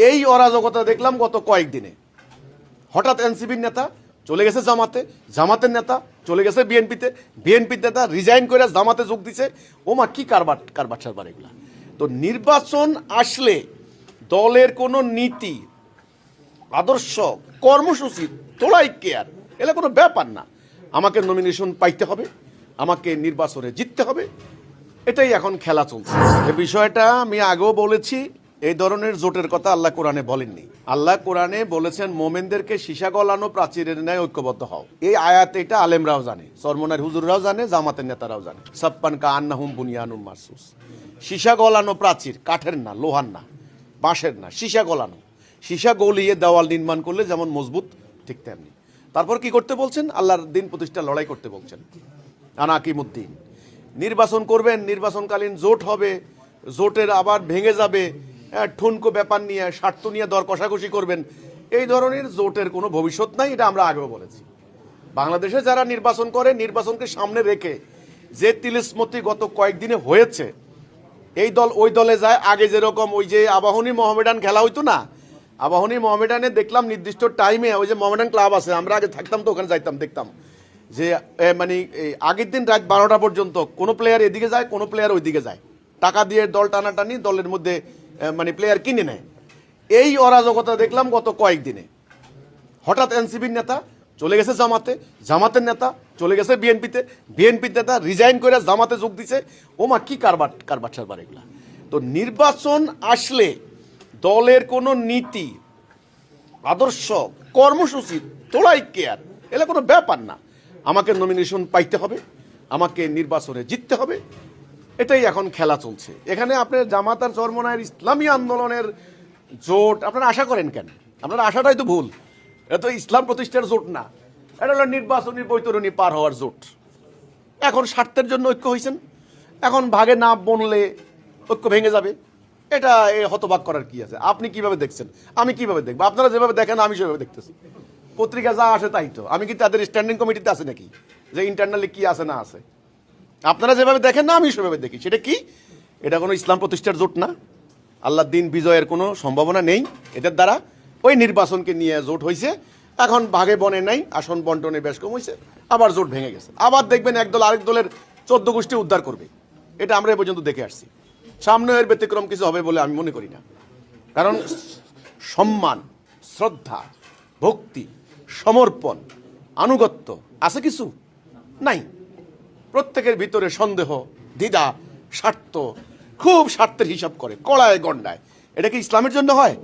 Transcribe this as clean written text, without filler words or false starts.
এই অরাজকতা দেখলাম গত কয়েকদিনে। হঠাৎ এনসিপির নেতা চলে গেছে জামাতে, জামাতের নেতা চলে গেছে বিএনপিতে, বিএনপির নেতা রিজাইন করে জামাতে যোগ দিছে। ওমা কি কারবার সারবার এগুলা। তো নির্বাচন আসলে দলের কোনো নীতি, আদর্শ, কর্মসূচি তোলাই কেয়ার এগুলো কোনো ব্যাপার না। আমাকে নমিনেশন পাইতে হবে, আমাকে নির্বাচনে জিততে হবে, এটাই এখন খেলা চলছে। এই বিষয়টা আমি আগেও বলেছি, এই ধরনের জোটের কথা আল্লাহ কোরআনে বলেননি। আল্লাহ কোরআনে বলেছেন মোমেনদেরকে সীসা গলানো প্রাচীরের ন্যায় ঐক্যবদ্ধ হও। এই আয়াতে এটা আলেমরাও জানে, চরমনার হুজুররাও জানে, জামাতের নেতারাও জানে। সাপ্পান কা আন্নাহুম বুনিয়ানুম মারসুস। সীসা গলানো প্রাচীর, কাঠের না, লোহার না, বাঁশের না, সীসা গলানো। সীসা গলিয়ে দেওয়াল নির্মাণ করলে যেমন মজবুত, ঠিক তেমনি। তারপর কি করতে বলছেন? আল্লাহর দিন প্রতিষ্ঠা লড়াই করতে বলছেন। আনাকিমুদ্দিন নির্বাচন করবেন, নির্বাচনকালীন জোট হবে, জোটের আবার ভেঙে যাবে, ঠুনকো ব্যাপার নিয়ে, স্বার্থ নিয়ে দর কষাকষি করবেন। এই ধরনের জোটের কোনো ভবিষ্যৎ নাই, এটা আমরা আগেও বলেছি। বাংলাদেশে যারা নির্বাচন করে, নির্বাচনকে সামনে রেখে যে তিলিস্মতি গত কয়েকদিনে হয়েছে, এই দল ওই দলে যায়। আগে যেরকম ওই যে আবাহনী মোহামেডান খেলা হইতো না, আবাহনী মোহামেডানে দেখলাম নির্দিষ্ট টাইমে, ওই যে মোহামেডান ক্লাব আছে, আমরা আগে থাকতাম তো ওখানে যাইতাম, দেখতাম যে মানে আগের দিন রাত 12টা পর্যন্ত কোনো প্লেয়ার এদিকে যায়, কোনো প্লেয়ার ওইদিকে যায়, টাকা দিয়ে দল টানাটানি, দলের মধ্যে মানে প্লেয়ার কিনে নেয়। এই অরাজকতা দেখলাম গত কয়েকদিনে। হঠাৎ এনসিপির নেতা চলে গেছে জামাতে, জামাতের নেতা চলে গেছে বিএনপিতে, বিএনপির নেতা রিজাইন করে জামাতে যোগ দিছে। ওমা কি কারবার সারবার এগুলা। তো নির্বাচন আসলে দলের কোনো নীতি, আদর্শ, কর্মসূচি তোলাই কেয়ার এগুলো কোনো ব্যাপার না। আমাকে নমিনেশন পাইতে হবে, আমাকে নির্বাচনে জিততে হবে, এটাই এখন খেলা চলছে। এখানে আপনার জামাত আর চরমনায়ের ইসলামী আন্দোলনের জোট আপনারা আশা করেন কেন? আপনার আশাটাই তো ভুল। এটা তো ইসলাম প্রতিষ্ঠার জোট না, এটা হলো নির্বাচনী বৈতরণী পার হওয়ার জোট। এখন স্বার্থের জন্য ঐক্য হয়েছেন, এখন ভাগে না বনলে ঐক্য ভেঙে যাবে। এটা হতবাক করার কি আছে? আপনি কিভাবে দেখছেন, আমি কিভাবে দেখবো? আপনারা যেভাবে দেখেন আমি সেভাবে দেখতেছি। পত্রিকা যা আসে তাই তো। আমি কি তাদের স্ট্যান্ডিং কমিটিতে আছে নাকি যে ইন্টারনালি কি আছে না আছে? আপনারা যেভাবে দেখেন না আমি সেভাবে দেখি। সেটা কি? এটা কোনো ইসলাম প্রতিষ্ঠার জোট না। আল্লাহর দিন বিজয়ের কোনো সম্ভাবনা নেই এদের দ্বারা। ওই নির্বাচনকে নিয়ে জোট হয়েছে, এখন ভাগে বনে নাই, আসন বন্টনে বেশ কম হয়েছে, আবার জোট ভেঙে গেছে। আবার দেখবেন একদল আরেক দলের 14 গোষ্ঠী উদ্ধার করবে। এটা আমরা এ পর্যন্ত দেখে আসছি। সামনে এর ব্যতিক্রম কিছু হবে বলে আমি মনে করি না। কারণ সম্মান, শ্রদ্ধা, ভক্তি, সমর্পণ, আনুগত্য আছে কিছু নাই। প্রত্যেকের ভিতরে সন্দেহ, দ্বিধা, স্বার্থ, খুব স্বার্থের হিসাব করে, কড়ায় গণ্ডায়। এটা কি ইসলামের জন্য হয়?